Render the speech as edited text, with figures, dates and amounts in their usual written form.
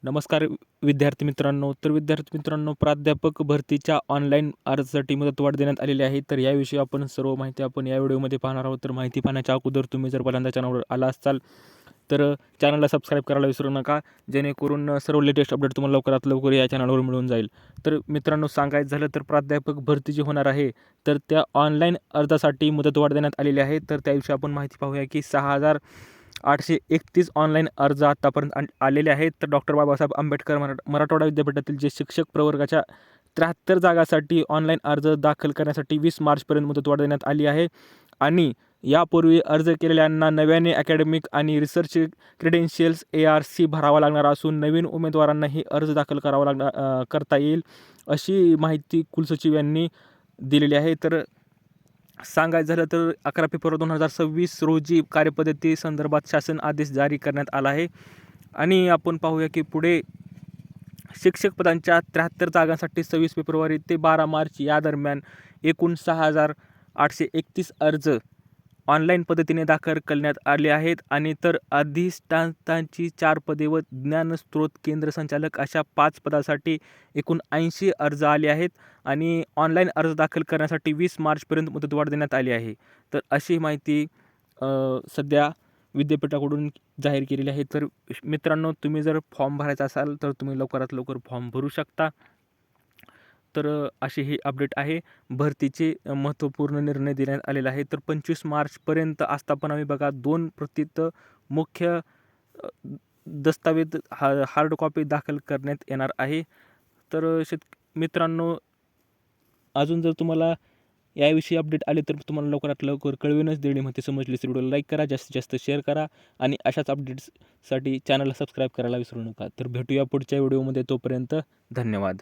नमस्कार विद्यार्थी मित्रांनो. विद्यार्थी मित्रांनो, प्राध्यापक भरतीच्या ऑनलाईन अर्जासाठी मुदतवाढ देण्यात आलेली आहे. तर याविषयी आपण सर्व माहिती आपण या व्हिडिओमध्ये पाहणार आहोत. तर माहिती पाहण्याच्या अगोदर तुम्ही जर पहिल्यांदा चॅनलवर आला असाल तर चॅनलला सबस्क्राईब करायला विसरू नका, जेणेकरून सर्व लेटेस्ट अपडेट तुम्हाला लवकरात लवकर या चॅनलवर मिळून जाईल. तर मित्रांनो, सांगायचं झालं तर प्राध्यापक भरती जी होणार आहे तर त्या ऑनलाईन अर्जासाठी मुदतवाढ देण्यात आलेली आहे. तर त्याविषयी आपण माहिती पाहूया की 6,831 ऑनलाईन अर्ज आत्तापर्यंत आलेले आहेत. तर डॉक्टर बाबासाहेब आंबेडकर मराठवाडा विद्यापीठातील जे शिक्षक प्रवर्गाच्या 73 जागासाठी ऑनलाईन अर्ज दाखल करण्यासाठी 20 मार्चपर्यंत मुदतवाढ देण्यात आली आहे. आणि यापूर्वी अर्ज केलेल्यांना नव्याने अकॅडमिक आणि रिसर्च क्रेडेन्शियल्स ARC भरावा लागणार असून नवीन उमेदवारांनाही अर्ज दाखल करता येईल, अशी माहिती कुलसचिव यांनी दिलेली आहे. तर सांगायचं झालं तर 11 फेब्रुवारी 2026 रोजी कार्यपद्धती संदर्भात शासन आदेश जारी करण्यात आला आहे. आणि आपण पाहूया की पुढे शिक्षक पदांच्या 73 जागांसाठी 26 फेब्रुवारी ते 12 मार्च या दरम्यान एकूण 6,831 अर्ज ऑनलाईन पद्धतीने दाखल करण्यात आले आहेत. आणि तर अधिष्ठातांची 4 पदे व ज्ञानस्रोत केंद्र संचालक अशा 5 पदासाठी एकूण 80 अर्ज आले आहेत. आणि ऑनलाईन अर्ज दाखल करण्यासाठी 20 मार्चपर्यंत मुदतवाढ देण्यात आली आहे. तर अशी माहिती सध्या विद्यापीठाकडून जाहीर केलेली आहे. तर मित्रांनो, तुम्ही जर फॉर्म भरायचा असाल तर तुम्ही लवकरात लवकर फॉर्म भरू शकता. तर अशी ही अपडेट आहे. भरतीचे महत्त्वपूर्ण निर्णय देण्यात आलेला आहे. तर 25 मार्चपर्यंत आस्थापना विभागात 2 प्रतीत मुख्य दस्तावेज हार्ड कॉपी दाखल करण्यात येणार आहे. तर मित्रांनो, अजून जर तुम्हाला याविषयी अपडेट आले तर तुम्हाला लवकरात लवकर कळविनच देणे. माहिती समजली तर व्हिडिओला लाईक करा, जास्तीत जास्त शेअर करा आणि अशाच अपडेट्ससाठी चॅनलला सबस्क्राईब करायला विसरू नका. तर भेटूया पुढच्या व्हिडिओमध्ये. तोपर्यंत धन्यवाद.